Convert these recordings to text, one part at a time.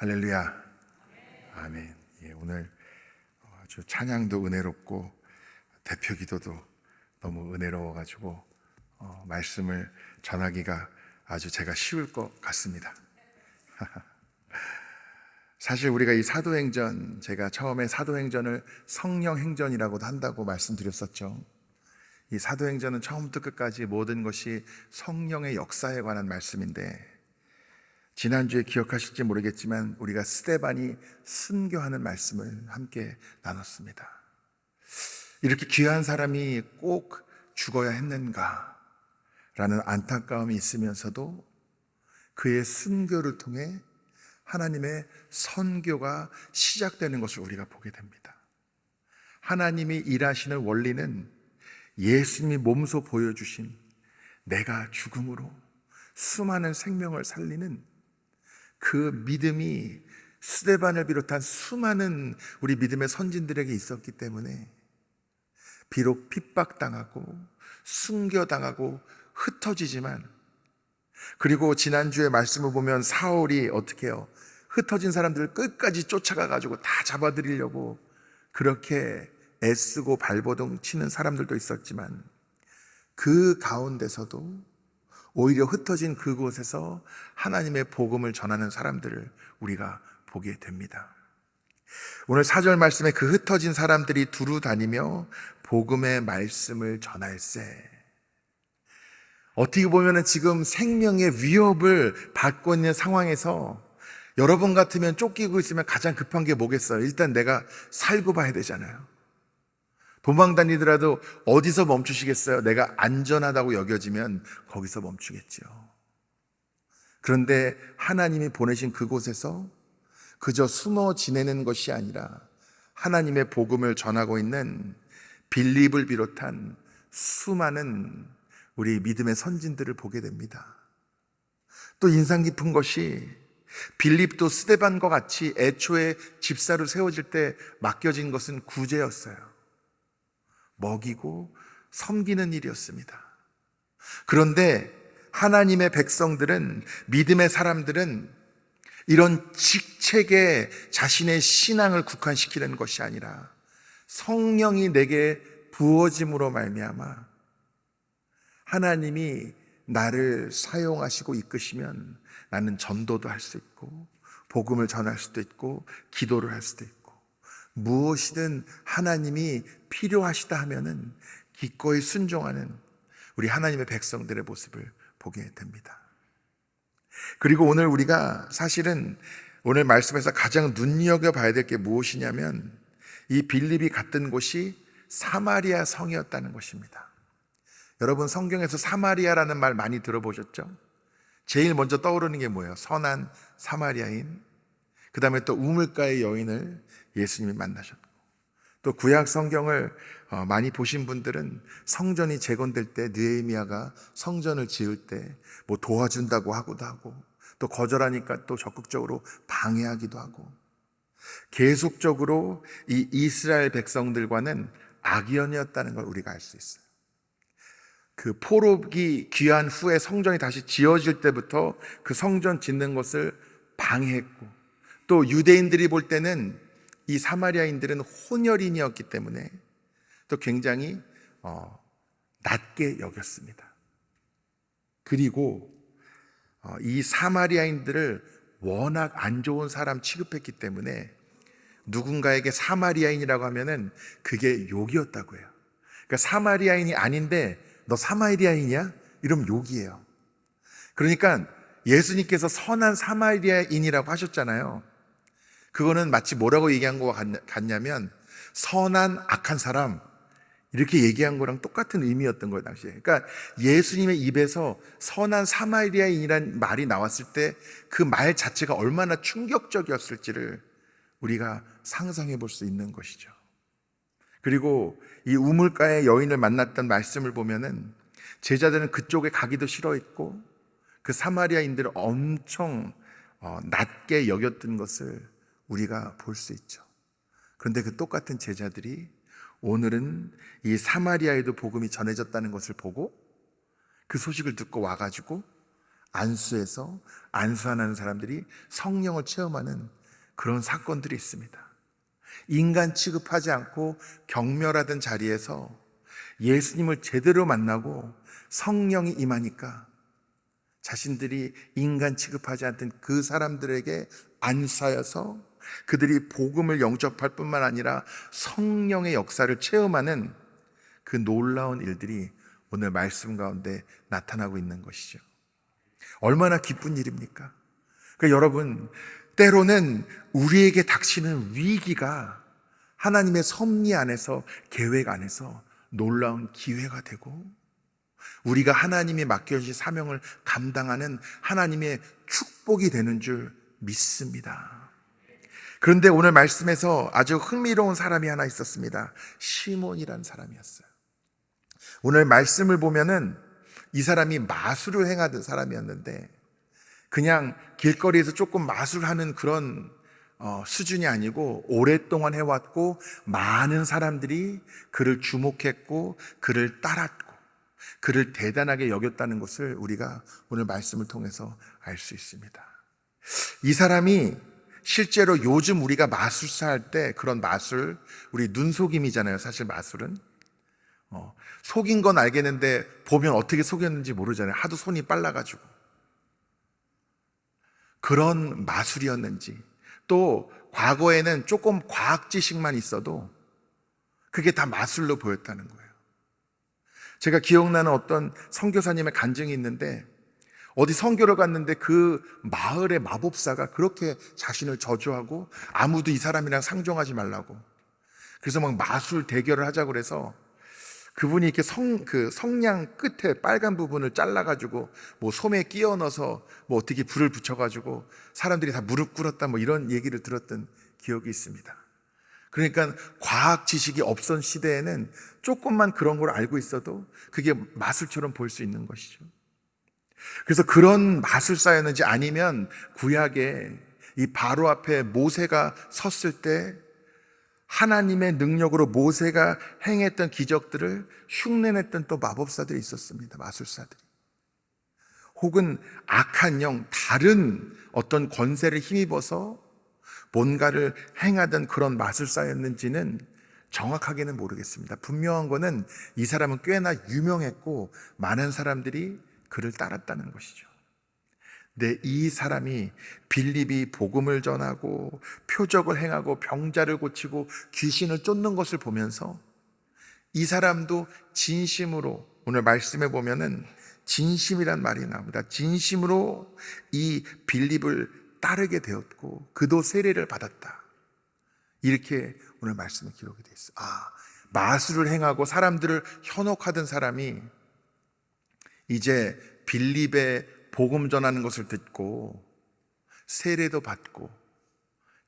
할렐루야. 아멘. 오늘 아주 찬양도 은혜롭고 대표 기도도 너무 은혜로워가지고 말씀을 전하기가 아주 제가 쉬울 것 같습니다. 사실 우리가 이 사도행전, 제가 처음에 사도행전을 성령행전이라고도 한다고 말씀드렸었죠. 이 사도행전은 처음부터 끝까지 모든 것이 성령의 역사에 관한 말씀인데, 지난주에 기억하실지 모르겠지만 우리가 스데반이 순교하는 말씀을 함께 나눴습니다. 이렇게 귀한 사람이 꼭 죽어야 했는가 라는 안타까움이 있으면서도 그의 순교를 통해 하나님의 선교가 시작되는 것을 우리가 보게 됩니다. 하나님이 일하시는 원리는 예수님이 몸소 보여주신 내가 죽음으로 수많은 생명을 살리는 그 믿음이 스데반을 비롯한 수많은 우리 믿음의 선진들에게 있었기 때문에 비록 핍박당하고 순교당하고 흩어지지만, 그리고 지난주에 말씀을 보면 사울이 어떻게 해요? 흩어진 사람들을 끝까지 쫓아가가지고 다 잡아들이려고 그렇게 애쓰고 발버둥 치는 사람들도 있었지만, 그 가운데서도 오히려 흩어진 그곳에서 하나님의 복음을 전하는 사람들을 우리가 보게 됩니다. 오늘 4절 말씀에 그 흩어진 사람들이 두루 다니며 복음의 말씀을 전할세. 어떻게 보면 지금 생명의 위협을 받고 있는 상황에서 여러분 같으면 쫓기고 있으면 가장 급한 게 뭐겠어요? 일단 내가 살고 봐야 되잖아요. 도망 다니더라도 어디서 멈추시겠어요? 내가 안전하다고 여겨지면 거기서 멈추겠죠. 그런데 하나님이 보내신 그곳에서 그저 숨어 지내는 것이 아니라 하나님의 복음을 전하고 있는 빌립을 비롯한 수많은 우리 믿음의 선진들을 보게 됩니다. 또 인상 깊은 것이 빌립도 스데반과 같이 애초에 집사로 세워질 때 맡겨진 것은 구제였어요. 먹이고 섬기는 일이었습니다. 그런데 하나님의 백성들은, 믿음의 사람들은 이런 직책에 자신의 신앙을 국한시키는 것이 아니라 성령이 내게 부어짐으로 말미암아 하나님이 나를 사용하시고 이끄시면 나는 전도도 할 수 있고 복음을 전할 수도 있고 기도를 할 수도 있고, 무엇이든 하나님이 필요하시다 하면은 기꺼이 순종하는 우리 하나님의 백성들의 모습을 보게 됩니다. 그리고 오늘 우리가 사실은 오늘 말씀에서 가장 눈여겨봐야 될 게 무엇이냐면, 이 빌립이 갔던 곳이 사마리아 성이었다는 것입니다. 여러분, 성경에서 사마리아라는 말 많이 들어보셨죠? 제일 먼저 떠오르는 게 뭐예요? 선한 사마리아인, 그 다음에 또 우물가의 여인을 예수님이 만나셨고, 또 구약 성경을 많이 보신 분들은 성전이 재건될 때 느헤미야가 성전을 지을 때 뭐 도와준다고 하고도 하고, 또 거절하니까 또 적극적으로 방해하기도 하고, 계속적으로 이 이스라엘 백성들과는 악연이었다는 걸 우리가 알 수 있어요. 그 포로기 귀환 후에 성전이 다시 지어질 때부터 그 성전 짓는 것을 방해했고, 또 유대인들이 볼 때는 이 사마리아인들은 혼혈인이었기 때문에 또 굉장히 낮게 여겼습니다. 그리고 이 사마리아인들을 워낙 안 좋은 사람 취급했기 때문에 누군가에게 사마리아인이라고 하면은 그게 욕이었다고 해요. 그러니까 사마리아인이 아닌데 너 사마리아인이야? 이러면 욕이에요. 그러니까 예수님께서 선한 사마리아인이라고 하셨잖아요. 그거는 마치 뭐라고 얘기한 거와 같냐면 선한 악한 사람, 이렇게 얘기한 거랑 똑같은 의미였던 거예요, 당시에. 그러니까 예수님의 입에서 선한 사마리아인이라는 말이 나왔을 때 그 말 자체가 얼마나 충격적이었을지를 우리가 상상해 볼 수 있는 것이죠. 그리고 이 우물가의 여인을 만났던 말씀을 보면은 제자들은 그쪽에 가기도 싫어했고 그 사마리아인들을 엄청 낮게 여겼던 것을 우리가 볼 수 있죠. 그런데 그 똑같은 제자들이 오늘은 이 사마리아에도 복음이 전해졌다는 것을 보고 그 소식을 듣고 와가지고 안수해서 안수하는 사람들이 성령을 체험하는 그런 사건들이 있습니다. 인간 취급하지 않고 경멸하던 자리에서 예수님을 제대로 만나고 성령이 임하니까 자신들이 인간 취급하지 않던 그 사람들에게 안수하여서 그들이 복음을 영접할 뿐만 아니라 성령의 역사를 체험하는 그 놀라운 일들이 오늘 말씀 가운데 나타나고 있는 것이죠. 얼마나 기쁜 일입니까? 그러니까 여러분, 때로는 우리에게 닥치는 위기가 하나님의 섭리 안에서, 계획 안에서 놀라운 기회가 되고 우리가 하나님이 맡겨주신 사명을 감당하는 하나님의 축복이 되는 줄 믿습니다. 그런데 오늘 말씀에서 아주 흥미로운 사람이 하나 있었습니다. 시몬이라는 사람이었어요. 오늘 말씀을 보면은 이 사람이 마술을 행하던 사람이었는데 그냥 길거리에서 조금 마술하는 그런 수준이 아니고 오랫동안 해왔고 많은 사람들이 그를 주목했고 그를 따랐고 그를 대단하게 여겼다는 것을 우리가 오늘 말씀을 통해서 알 수 있습니다. 이 사람이 실제로 요즘 우리가 마술사 할 때 그런 마술, 우리 눈속임이잖아요. 사실 마술은 속인 건 알겠는데 보면 어떻게 속였는지 모르잖아요. 하도 손이 빨라가지고. 그런 마술이었는지, 또 과거에는 조금 과학 지식만 있어도 그게 다 마술로 보였다는 거예요. 제가 기억나는 어떤 선교사님의 간증이 있는데 어디 선교를 갔는데 그 마을의 마법사가 그렇게 자신을 저주하고 아무도 이 사람이랑 상종하지 말라고, 그래서 막 마술 대결을 하자고 그래서 그분이 이렇게 성냥 끝에 빨간 부분을 잘라가지고 뭐 솜에 끼워 넣어서 뭐 어떻게 불을 붙여가지고 사람들이 다 무릎 꿇었다 뭐 이런 얘기를 들었던 기억이 있습니다. 그러니까 과학 지식이 없던 시대에는 조금만 그런 걸 알고 있어도 그게 마술처럼 볼 수 있는 것이죠. 그래서 그런 마술사였는지 아니면 구약에 이 바로 앞에 모세가 섰을 때 하나님의 능력으로 모세가 행했던 기적들을 흉내냈던 또 마법사들이 있었습니다. 마술사들이. 혹은 악한 영, 다른 어떤 권세를 힘입어서 뭔가를 행하던 그런 마술사였는지는 정확하게는 모르겠습니다. 분명한 거는 이 사람은 꽤나 유명했고 많은 사람들이 그를 따랐다는 것이죠. 네, 이 사람이 빌립이 복음을 전하고 표적을 행하고 병자를 고치고 귀신을 쫓는 것을 보면서 이 사람도 진심으로, 오늘 말씀에 보면은 진심이란 말이 나옵니다. 진심으로 이 빌립을 따르게 되었고 그도 세례를 받았다. 이렇게 오늘 말씀에 기록이 되어 있어요. 마술을 행하고 사람들을 현혹하던 사람이 이제 빌립의 복음 전하는 것을 듣고 세례도 받고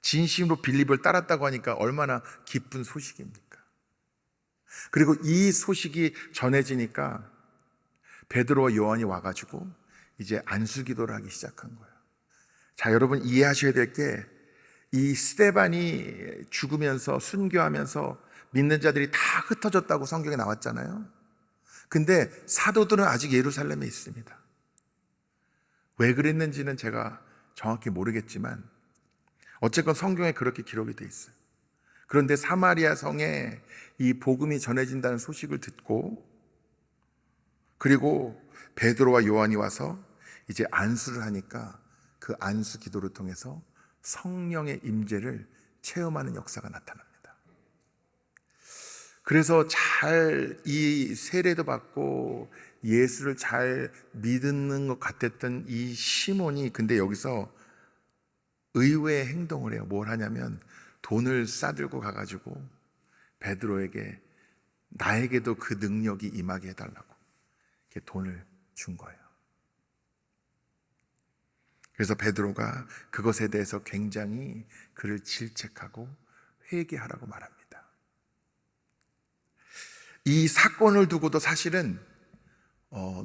진심으로 빌립을 따랐다고 하니까 얼마나 기쁜 소식입니까? 그리고 이 소식이 전해지니까 베드로와 요한이 와가지고 이제 안수기도를 하기 시작한 거예요. 자, 여러분 이해하셔야 될 게, 이 스데반이 죽으면서 순교하면서 믿는 자들이 다 흩어졌다고 성경에 나왔잖아요. 근데 사도들은 아직 예루살렘에 있습니다. 왜 그랬는지는 제가 정확히 모르겠지만 어쨌건 성경에 그렇게 기록이 돼 있어요. 그런데 사마리아 성에 이 복음이 전해진다는 소식을 듣고 그리고 베드로와 요한이 와서 이제 안수를 하니까 그 안수 기도를 통해서 성령의 임재를 체험하는 역사가 나타납니다. 그래서 잘 이 세례도 받고 예수를 잘 믿는 것 같았던 이 시몬이 근데 여기서 의외의 행동을 해요. 뭘 하냐면 돈을 싸들고 가가지고 베드로에게 나에게도 그 능력이 임하게 해달라고 이렇게 돈을 준 거예요. 그래서 베드로가 그것에 대해서 굉장히 그를 질책하고 회개하라고 말합니다. 이 사건을 두고도 사실은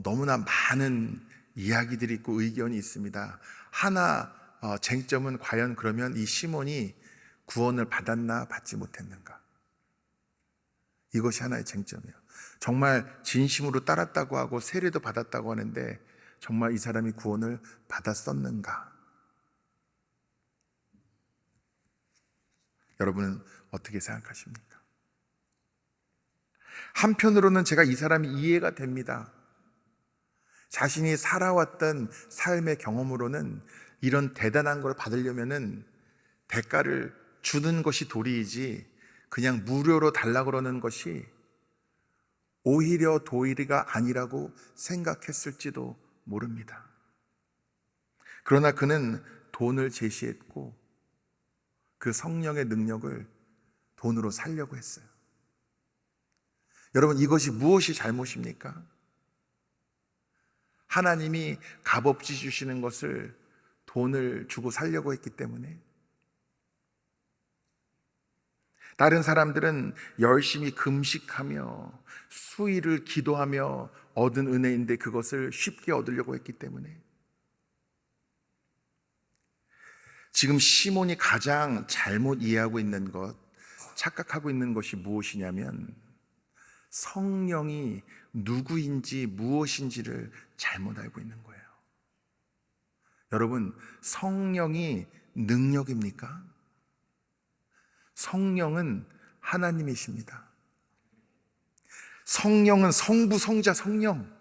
너무나 많은 이야기들이 있고 의견이 있습니다. 하나 쟁점은 과연 그러면 이 시몬이 구원을 받았나 받지 못했는가, 이것이 하나의 쟁점이에요. 정말 진심으로 따랐다고 하고 세례도 받았다고 하는데 정말 이 사람이 구원을 받았었는가? 여러분은 어떻게 생각하십니까? 한편으로는 제가 이 사람이 이해가 됩니다. 자신이 살아왔던 삶의 경험으로는 이런 대단한 걸 받으려면은 대가를 주는 것이 도리이지 그냥 무료로 달라 그러는 것이 오히려 도리가 아니라고 생각했을지도 모릅니다. 그러나 그는 돈을 제시했고 그 성령의 능력을 돈으로 살려고 했어요. 여러분, 이것이 무엇이 잘못입니까? 하나님이 값없이 주시는 것을 돈을 주고 살려고 했기 때문에. 다른 사람들은 열심히 금식하며 수일을 기도하며 얻은 은혜인데 그것을 쉽게 얻으려고 했기 때문에. 지금 시몬이 가장 잘못 이해하고 있는 것, 착각하고 있는 것이 무엇이냐면 성령이 누구인지 무엇인지를 잘못 알고 있는 거예요. 여러분, 성령이 능력입니까? 성령은 하나님이십니다. 성령은 성부, 성자, 성령,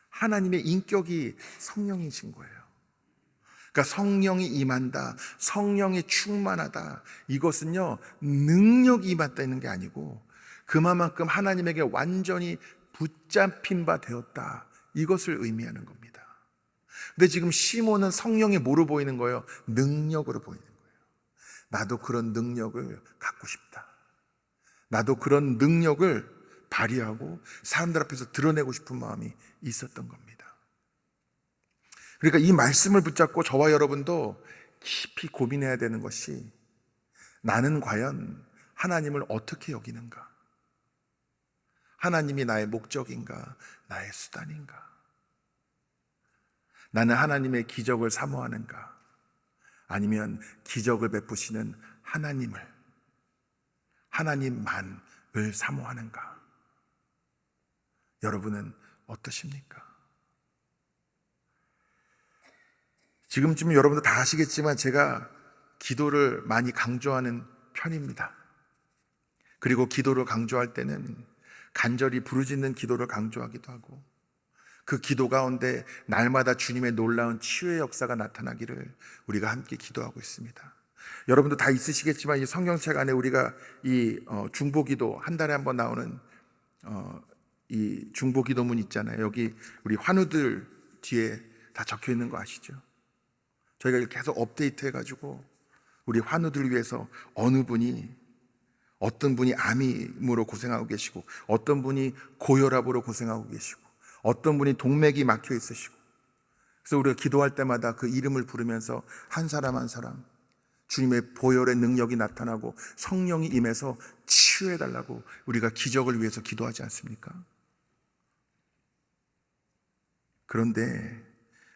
하나님의 인격이 성령이신 거예요. 그러니까 성령이 임한다, 성령이 충만하다, 이것은요 능력이 임했다는 게 아니고 그만큼 하나님에게 완전히 붙잡힌 바 되었다, 이것을 의미하는 겁니다. 근데 지금 시몬은 성령이 뭐로 보이는 거예요? 능력으로 보이는 거예요. 나도 그런 능력을 갖고 싶다. 나도 그런 능력을 발휘하고 사람들 앞에서 드러내고 싶은 마음이 있었던 겁니다. 그러니까 이 말씀을 붙잡고 저와 여러분도 깊이 고민해야 되는 것이, 나는 과연 하나님을 어떻게 여기는가? 하나님이 나의 목적인가? 나의 수단인가? 나는 하나님의 기적을 사모하는가? 아니면 기적을 베푸시는 하나님만을 사모하는가? 여러분은 어떠십니까? 지금쯤 여러분도 다 아시겠지만 제가 기도를 많이 강조하는 편입니다. 그리고 기도를 강조할 때는 간절히 부르짖는 기도를 강조하기도 하고, 그 기도 가운데 날마다 주님의 놀라운 치유의 역사가 나타나기를 우리가 함께 기도하고 있습니다. 여러분도 다 있으시겠지만 이 성경책 안에 우리가 이 중보기도, 한 달에 한 번 나오는 이 중보기도문 있잖아요. 여기 우리 환우들 뒤에 다 적혀 있는 거 아시죠? 저희가 계속 업데이트 해가지고 우리 환우들 위해서 어떤 분이 암으로 고생하고 계시고, 어떤 분이 고혈압으로 고생하고 계시고, 어떤 분이 동맥이 막혀 있으시고, 그래서 우리가 기도할 때마다 그 이름을 부르면서 한 사람 한 사람 주님의 보혈의 능력이 나타나고 성령이 임해서 치유해달라고 우리가 기적을 위해서 기도하지 않습니까? 그런데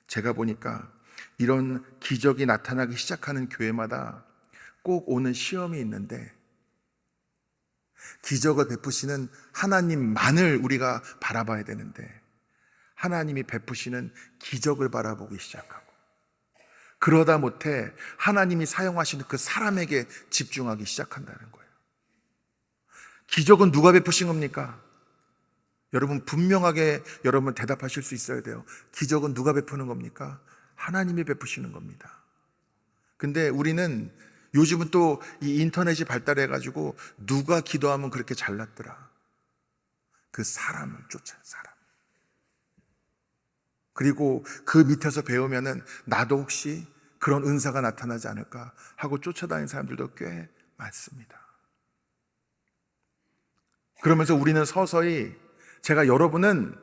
제가 보니까 이런 기적이 나타나기 시작하는 교회마다 꼭 오는 시험이 있는데, 기적을 베푸시는 하나님만을 우리가 바라봐야 되는데 하나님이 베푸시는 기적을 바라보기 시작하고, 그러다 못해 하나님이 사용하시는 그 사람에게 집중하기 시작한다는 거예요. 기적은 누가 베푸신 겁니까? 여러분 분명하게 여러분 대답하실 수 있어야 돼요. 기적은 누가 베푸는 겁니까? 하나님이 베푸시는 겁니다. 근데 우리는 요즘은 또 이 인터넷이 발달해가지고 누가 기도하면 그렇게 잘났더라, 그 사람을 쫓아요, 사람. 그리고 그 밑에서 배우면은 나도 혹시 그런 은사가 나타나지 않을까 하고 쫓아다니는 사람들도 꽤 많습니다. 그러면서 우리는 서서히, 제가 여러분은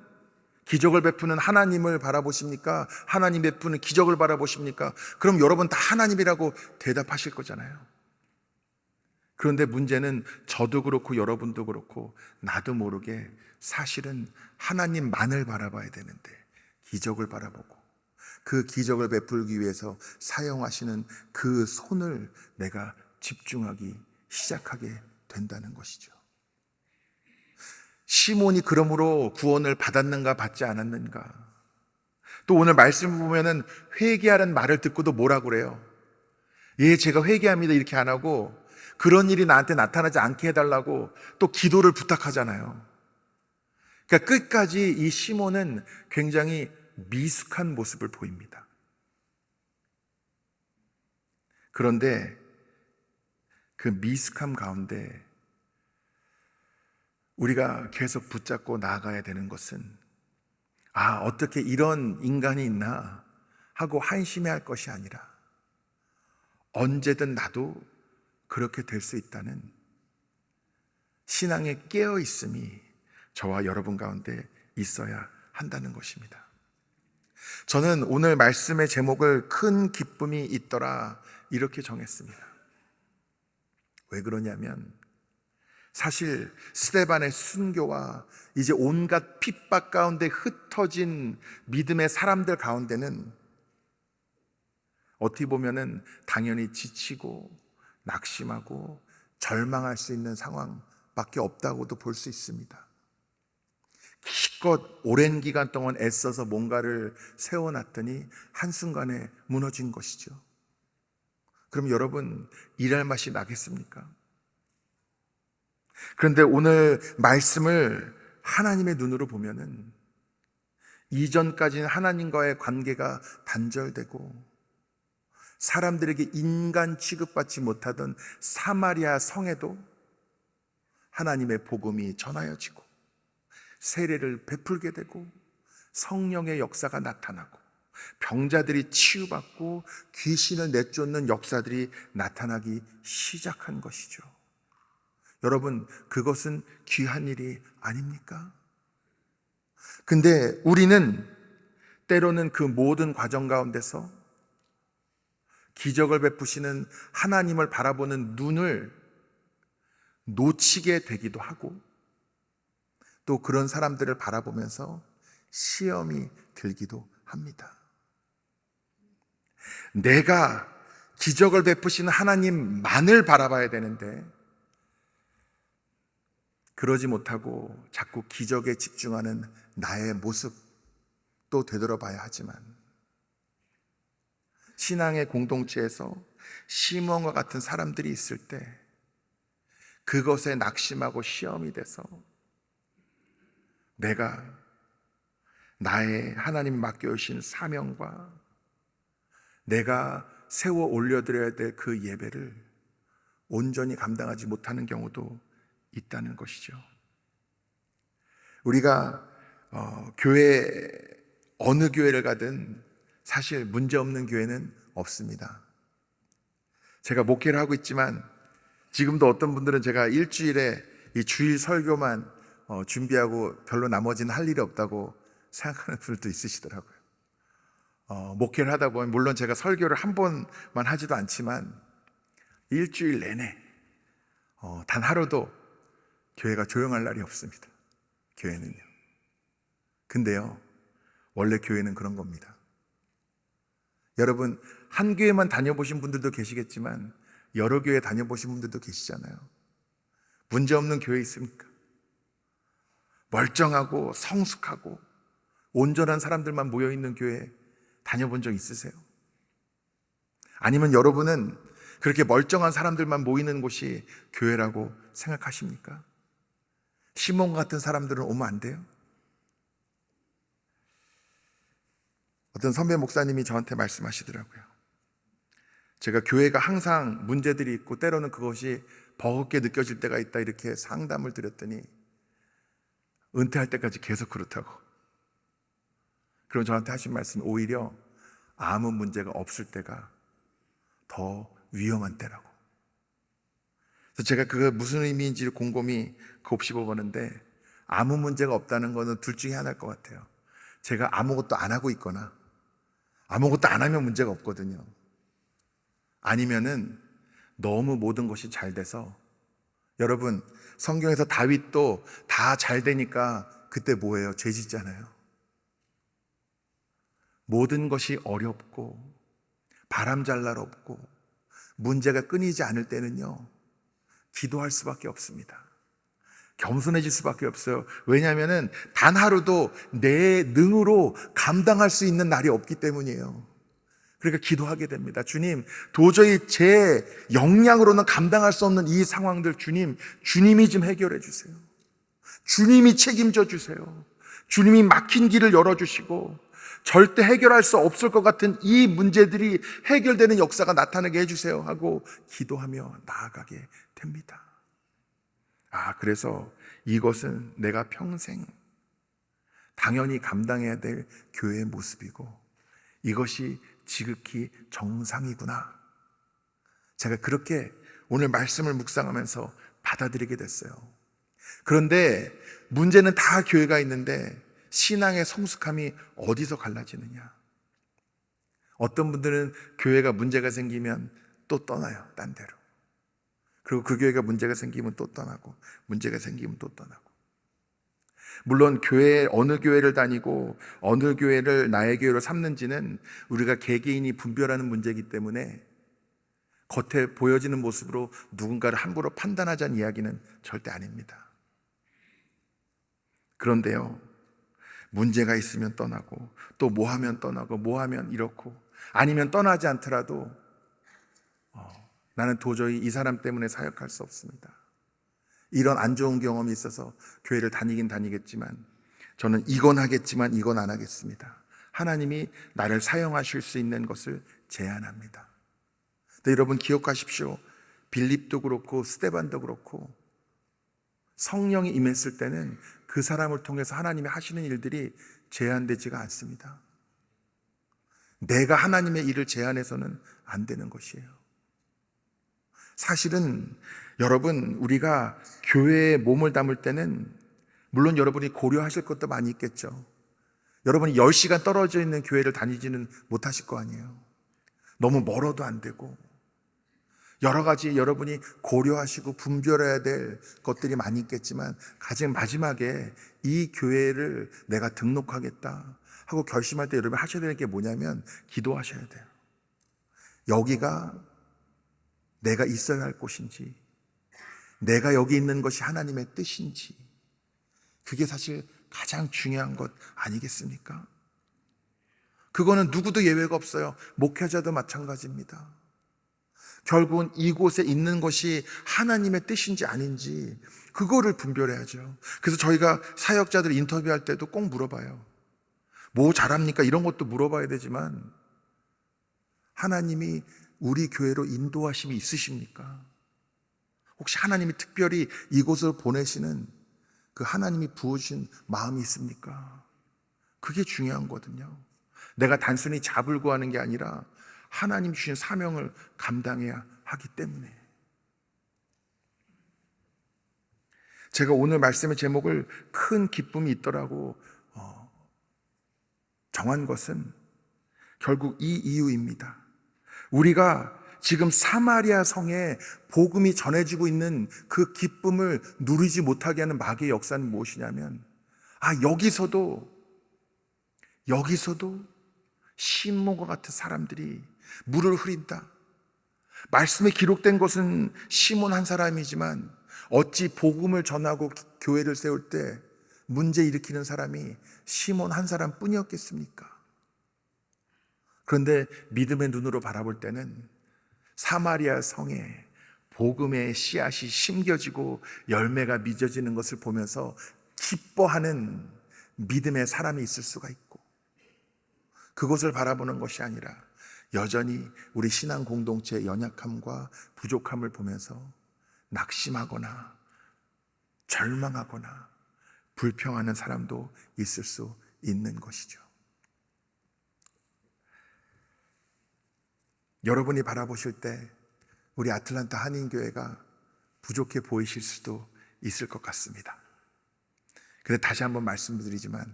기적을 베푸는 하나님을 바라보십니까? 하나님 베푸는 기적을 바라보십니까? 그럼 여러분 다 하나님이라고 대답하실 거잖아요. 그런데 문제는 저도 그렇고 여러분도 그렇고 나도 모르게 사실은 하나님만을 바라봐야 되는데 기적을 바라보고 그 기적을 베풀기 위해서 사용하시는 그 손을 내가 집중하기 시작하게 된다는 것이죠. 시몬이 그러므로 구원을 받았는가 받지 않았는가, 또 오늘 말씀 보면은 회개하라는 말을 듣고도 뭐라 그래요? 예, 제가 회개합니다 이렇게 안 하고 그런 일이 나한테 나타나지 않게 해달라고 또 기도를 부탁하잖아요. 그러니까 끝까지 이 시몬은 굉장히 미숙한 모습을 보입니다. 그런데 그 미숙함 가운데 우리가 계속 붙잡고 나아가야 되는 것은, 어떻게 이런 인간이 있나 하고 한심해할 것이 아니라 언제든 나도 그렇게 될 수 있다는 신앙의 깨어있음이 저와 여러분 가운데 있어야 한다는 것입니다. 저는 오늘 말씀의 제목을 큰 기쁨이 있더라 이렇게 정했습니다. 왜 그러냐면 사실 스데반의 순교와 이제 온갖 핍박 가운데 흩어진 믿음의 사람들 가운데는 어떻게 보면은 당연히 지치고 낙심하고 절망할 수 있는 상황밖에 없다고도 볼 수 있습니다. 기껏 오랜 기간 동안 애써서 뭔가를 세워놨더니 한순간에 무너진 것이죠. 그럼 여러분 일할 맛이 나겠습니까? 그런데 오늘 말씀을 하나님의 눈으로 보면은 이전까지는 하나님과의 관계가 단절되고 사람들에게 인간 취급받지 못하던 사마리아 성에도 하나님의 복음이 전하여지고 세례를 베풀게 되고 성령의 역사가 나타나고 병자들이 치유받고 귀신을 내쫓는 역사들이 나타나기 시작한 것이죠. 여러분, 그것은 귀한 일이 아닙니까? 근데 우리는 때로는 그 모든 과정 가운데서 기적을 베푸시는 하나님을 바라보는 눈을 놓치게 되기도 하고 또 그런 사람들을 바라보면서 시험이 들기도 합니다. 내가 기적을 베푸시는 하나님만을 바라봐야 되는데 그러지 못하고 자꾸 기적에 집중하는 나의 모습도 되돌아봐야 하지만 신앙의 공동체에서 시몬과 같은 사람들이 있을 때 그것에 낙심하고 시험이 돼서 내가 나의 하나님이 맡겨주신 사명과 내가 세워 올려드려야 될 그 예배를 온전히 감당하지 못하는 경우도 있다는 것이죠. 우리가 교회 어느 교회를 가든 사실 문제없는 교회는 없습니다. 제가 목회를 하고 있지만 지금도 어떤 분들은 제가 일주일에 이 주일 설교만 준비하고 별로 나머지는 할 일이 없다고 생각하는 분들도 있으시더라고요. 목회를 하다 보면 물론 제가 설교를 한 번만 하지도 않지만 일주일 내내 단 하루도 교회가 조용할 날이 없습니다. 교회는요. 근데요, 원래 교회는 그런 겁니다. 여러분, 한 교회만 다녀보신 분들도 계시겠지만 여러 교회 다녀보신 분들도 계시잖아요. 문제없는 교회 있습니까? 멀쩡하고 성숙하고 온전한 사람들만 모여있는 교회 다녀본 적 있으세요? 아니면 여러분은 그렇게 멀쩡한 사람들만 모이는 곳이 교회라고 생각하십니까? 시몬 같은 사람들은 오면 안 돼요? 어떤 선배 목사님이 저한테 말씀하시더라고요. 제가 교회가 항상 문제들이 있고 때로는 그것이 버겁게 느껴질 때가 있다 이렇게 상담을 드렸더니 은퇴할 때까지 계속 그렇다고. 그럼 저한테 하신 말씀은 오히려 아무 문제가 없을 때가 더 위험한 때라고. 그래서 제가 그게 무슨 의미인지를 곰곰이 곱씹어보는데 아무 문제가 없다는 거는 둘 중에 하나일 것 같아요. 제가 아무것도 안 하고 있거나 아무것도 안 하면 문제가 없거든요. 아니면은 너무 모든 것이 잘 돼서, 여러분 성경에서 다윗도 다 잘 되니까 그때 뭐예요? 죄 짓잖아요. 모든 것이 어렵고 바람잘 날 없고 문제가 끊이지 않을 때는요, 기도할 수밖에 없습니다. 겸손해질 수밖에 없어요. 왜냐하면 단 하루도 내 능으로 감당할 수 있는 날이 없기 때문이에요. 그러니까 기도하게 됩니다. 주님, 도저히 제 역량으로는 감당할 수 없는 이 상황들, 주님이 좀 해결해 주세요. 주님이 책임져 주세요. 주님이 막힌 길을 열어주시고 절대 해결할 수 없을 것 같은 이 문제들이 해결되는 역사가 나타나게 해주세요 하고 기도하며 나아가게 됩니다. 그래서 이것은 내가 평생 당연히 감당해야 될 교회의 모습이고 이것이 지극히 정상이구나. 제가 그렇게 오늘 말씀을 묵상하면서 받아들이게 됐어요. 그런데 문제는 다 교회가 있는데 신앙의 성숙함이 어디서 갈라지느냐? 어떤 분들은 교회가 문제가 생기면 또 떠나요, 딴 데로. 그리고 그 교회가 문제가 생기면 또 떠나고, 문제가 생기면 또 떠나고. 물론 어느 교회를 다니고 어느 교회를 나의 교회로 삼는지는 우리가 개개인이 분별하는 문제이기 때문에 겉에 보여지는 모습으로 누군가를 함부로 판단하자는 이야기는 절대 아닙니다. 그런데요, 문제가 있으면 떠나고 또 뭐 하면 떠나고 뭐 하면 이렇고 아니면 떠나지 않더라도 나는 도저히 이 사람 때문에 사역할 수 없습니다. 이런 안 좋은 경험이 있어서 교회를 다니긴 다니겠지만 저는 이건 하겠지만 이건 안 하겠습니다. 하나님이 나를 사용하실 수 있는 것을 제안합니다. 근데 여러분 기억하십시오. 빌립도 그렇고 스데반도 그렇고 성령이 임했을 때는 그 사람을 통해서 하나님이 하시는 일들이 제한되지가 않습니다. 내가 하나님의 일을 제한해서는 안 되는 것이에요. 사실은 여러분, 우리가 교회에 몸을 담을 때는 물론 여러분이 고려하실 것도 많이 있겠죠. 여러분이 10시간 떨어져 있는 교회를 다니지는 못하실 거 아니에요. 너무 멀어도 안 되고 여러 가지 여러분이 고려하시고 분별해야 될 것들이 많이 있겠지만 가장 마지막에 이 교회를 내가 등록하겠다 하고 결심할 때 여러분 하셔야 되는 게 뭐냐면 기도하셔야 돼요. 여기가 내가 있어야 할 곳인지, 내가 여기 있는 것이 하나님의 뜻인지, 그게 사실 가장 중요한 것 아니겠습니까? 그거는 누구도 예외가 없어요. 목회자도 마찬가지입니다. 결국은 이곳에 있는 것이 하나님의 뜻인지 아닌지 그거를 분별해야죠. 그래서 저희가 사역자들 인터뷰할 때도 꼭 물어봐요. 뭐 잘합니까? 이런 것도 물어봐야 되지만 하나님이 우리 교회로 인도하심이 있으십니까? 혹시 하나님이 특별히 이곳으로 보내시는 그 하나님이 부어주신 마음이 있습니까? 그게 중요한 거거든요. 내가 단순히 잡을 구하는 게 아니라 하나님 주신 사명을 감당해야 하기 때문에. 제가 오늘 말씀의 제목을 큰 기쁨이 있더라고 정한 것은 결국 이 이유입니다. 우리가 지금 사마리아 성에 복음이 전해지고 있는 그 기쁨을 누리지 못하게 하는 마귀의 역사는 무엇이냐면 여기서도 시몬과 같은 사람들이 물을 흐린다. 말씀에 기록된 것은 시몬 한 사람이지만 어찌 복음을 전하고 교회를 세울 때 문제 일으키는 사람이 시몬 한 사람뿐이었겠습니까? 그런데 믿음의 눈으로 바라볼 때는 사마리아 성에 복음의 씨앗이 심겨지고 열매가 맺어지는 것을 보면서 기뻐하는 믿음의 사람이 있을 수가 있고, 그것을 바라보는 것이 아니라 여전히 우리 신앙 공동체의 연약함과 부족함을 보면서 낙심하거나 절망하거나 불평하는 사람도 있을 수 있는 것이죠. 여러분이 바라보실 때 우리 아틀란타 한인교회가 부족해 보이실 수도 있을 것 같습니다. 그런데 다시 한번 말씀드리지만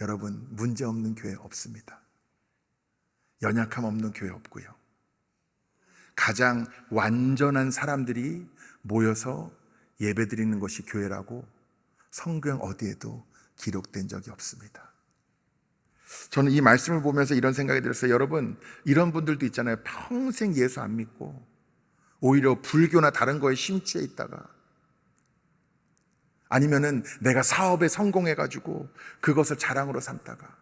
여러분, 문제 없는 교회 없습니다. 연약함 없는 교회 없고요. 가장 완전한 사람들이 모여서 예배드리는 것이 교회라고 성경 어디에도 기록된 적이 없습니다. 저는 이 말씀을 보면서 이런 생각이 들었어요. 여러분, 이런 분들도 있잖아요. 평생 예수 안 믿고 오히려 불교나 다른 거에 심취해 있다가 아니면은 내가 사업에 성공해가지고 그것을 자랑으로 삼다가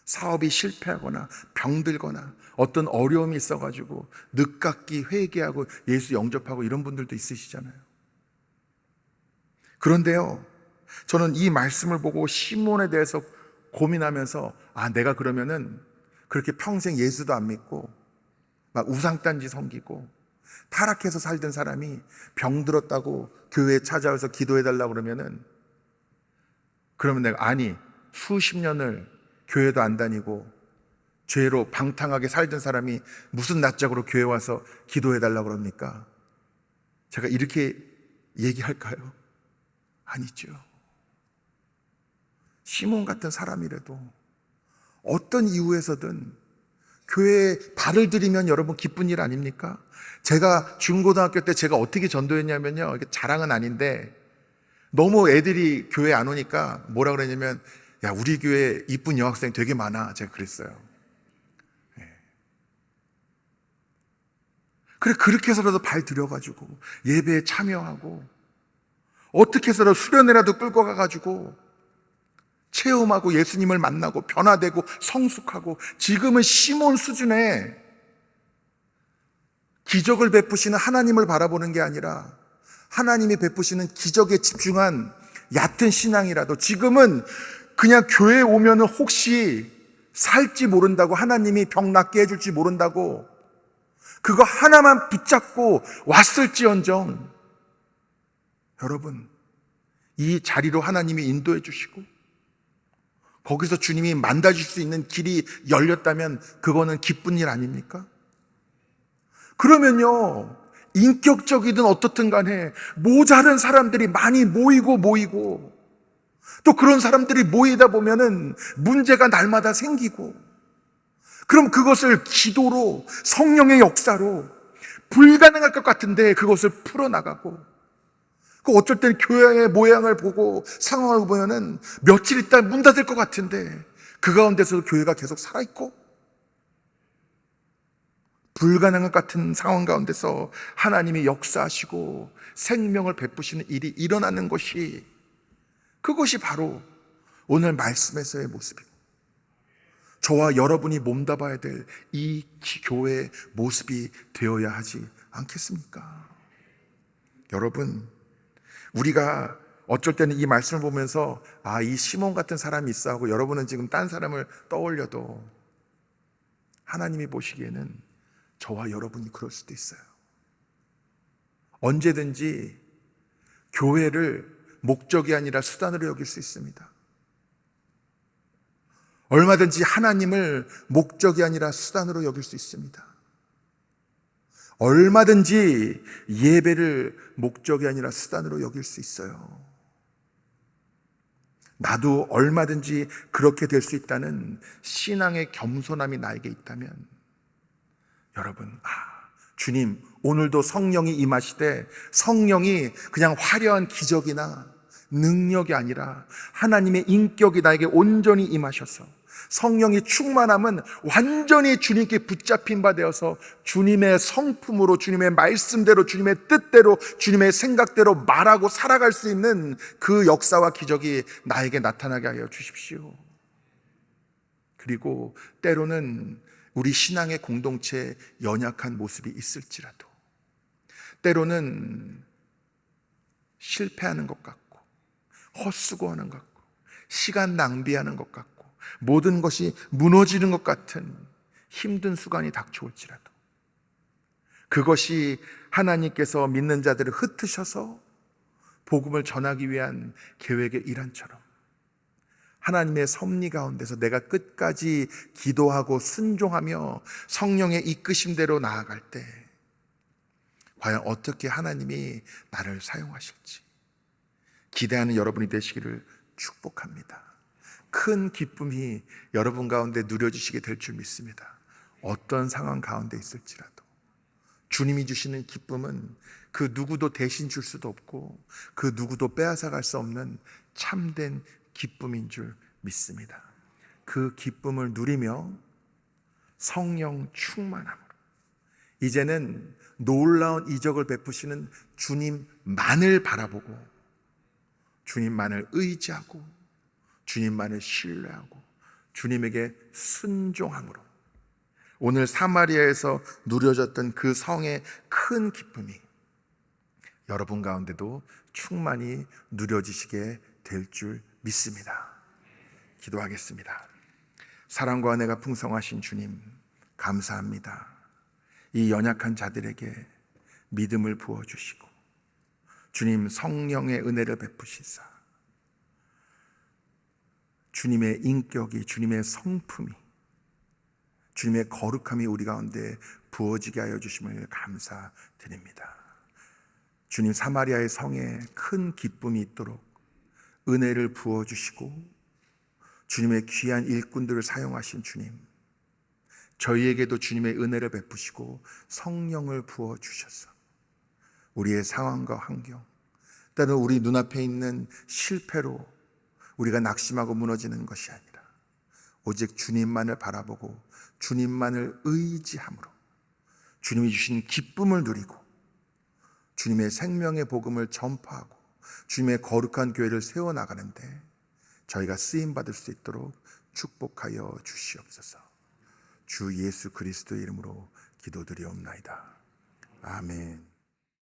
사업이 실패하거나 병들거나 어떤 어려움이 있어가지고 늦깎이 회개하고 예수 영접하고 이런 분들도 있으시잖아요. 그런데요, 저는 이 말씀을 보고 시몬에 대해서 고민하면서 내가 그러면은 그렇게 평생 예수도 안 믿고 막 우상단지 섬기고 타락해서 살던 사람이 병들었다고 교회에 찾아와서 기도해달라고 그러면 내가 수십 년을 교회도 안 다니고 죄로 방탕하게 살던 사람이 무슨 낯짝으로 교회 와서 기도해달라고 그럽니까? 제가 이렇게 얘기할까요? 아니죠. 시몬 같은 사람이라도 어떤 이유에서든 교회에 발을 들이면 여러분 기쁜 일 아닙니까? 제가 중고등학교 때 제가 어떻게 전도했냐면요, 이게 자랑은 아닌데 너무 애들이 교회 안 오니까 뭐라 그러냐면, 야, 우리 교회 이쁜 여학생 되게 많아. 제가 그랬어요. 그래, 그렇게 해서라도 발 들여가지고 예배에 참여하고 어떻게 해서라도 수련회라도 끌고 가가지고 체험하고 예수님을 만나고 변화되고 성숙하고, 지금은 시몬 수준의 기적을 베푸시는 하나님을 바라보는 게 아니라 하나님이 베푸시는 기적에 집중한 얕은 신앙이라도 지금은 그냥 교회에 오면은 혹시 살지 모른다고, 하나님이 병 낫게 해줄지 모른다고 그거 하나만 붙잡고 왔을지언정, 여러분, 이 자리로 하나님이 인도해 주시고 거기서 주님이 만나줄 수 있는 길이 열렸다면 그거는 기쁜 일 아닙니까? 그러면요, 인격적이든 어떻든 간에 모자른 사람들이 많이 모이고 또 그런 사람들이 모이다 보면은 문제가 날마다 생기고, 그럼 그것을 기도로, 성령의 역사로, 불가능할 것 같은데 그것을 풀어나가고, 어쩔 때는 교회의 모양을 보고 상황을 보면은 며칠 있다 문 닫을 것 같은데 그 가운데서도 교회가 계속 살아있고, 불가능한 같은 상황 가운데서 하나님이 역사하시고 생명을 베푸시는 일이 일어나는 것이, 그것이 바로 오늘 말씀에서의 모습이고 저와 여러분이 몸담아야 될 이 교회의 모습이 되어야 하지 않겠습니까? 여러분, 우리가 어쩔 때는 이 말씀을 보면서 이 시몬 같은 사람이 있어 하고 여러분은 지금 딴 사람을 떠올려도 하나님이 보시기에는 저와 여러분이 그럴 수도 있어요. 언제든지 교회를 목적이 아니라 수단으로 여길 수 있습니다. 얼마든지 하나님을 목적이 아니라 수단으로 여길 수 있습니다. 얼마든지 예배를 목적이 아니라 수단으로 여길 수 있어요. 나도 얼마든지 그렇게 될 수 있다는 신앙의 겸손함이 나에게 있다면, 여러분, 주님, 오늘도 성령이 임하시되 성령이 그냥 화려한 기적이나 능력이 아니라 하나님의 인격이 나에게 온전히 임하셔서 성령이 충만함은 완전히 주님께 붙잡힌 바 되어서 주님의 성품으로, 주님의 말씀대로, 주님의 뜻대로, 주님의 생각대로 말하고 살아갈 수 있는 그 역사와 기적이 나에게 나타나게 하여 주십시오. 그리고 때로는 우리 신앙의 공동체에 연약한 모습이 있을지라도, 때로는 실패하는 것 같고 헛수고하는 것 같고 시간 낭비하는 것 같고 모든 것이 무너지는 것 같은 힘든 순간이 닥쳐올지라도, 그것이 하나님께서 믿는 자들을 흩으셔서 복음을 전하기 위한 계획의 일환처럼 하나님의 섭리 가운데서 내가 끝까지 기도하고 순종하며 성령의 이끄심대로 나아갈 때 과연 어떻게 하나님이 나를 사용하실지 기대하는 여러분이 되시기를 축복합니다. 큰 기쁨이 여러분 가운데 누려지시게 될 줄 믿습니다. 어떤 상황 가운데 있을지라도 주님이 주시는 기쁨은 그 누구도 대신 줄 수도 없고 그 누구도 빼앗아갈 수 없는 참된 기쁨인 줄 믿습니다. 그 기쁨을 누리며 성령 충만함으로 이제는 놀라운 이적을 베푸시는 주님만을 바라보고 주님만을 의지하고 주님만을 신뢰하고 주님에게 순종함으로 오늘 사마리아에서 누려졌던 그 성의 큰 기쁨이 여러분 가운데도 충만히 누려지시게 될 줄 믿습니다. 기도하겠습니다. 사랑과 은혜가 풍성하신 주님, 감사합니다. 이 연약한 자들에게 믿음을 부어주시고 주님 성령의 은혜를 베푸시사 주님의 인격이, 주님의 성품이, 주님의 거룩함이 우리 가운데 부어지게 하여 주심을 감사드립니다. 주님, 사마리아의 성에 큰 기쁨이 있도록 은혜를 부어주시고 주님의 귀한 일꾼들을 사용하신 주님, 저희에게도 주님의 은혜를 베푸시고 성령을 부어주셔서 우리의 상황과 환경, 때로는 우리 눈앞에 있는 실패로 우리가 낙심하고 무너지는 것이 아니라 오직 주님만을 바라보고 주님만을 의지함으로 주님이 주신 기쁨을 누리고 주님의 생명의 복음을 전파하고 주님의 거룩한 교회를 세워나가는데 저희가 쓰임받을 수 있도록 축복하여 주시옵소서. 주 예수 그리스도의 이름으로 기도드리옵나이다. 아멘.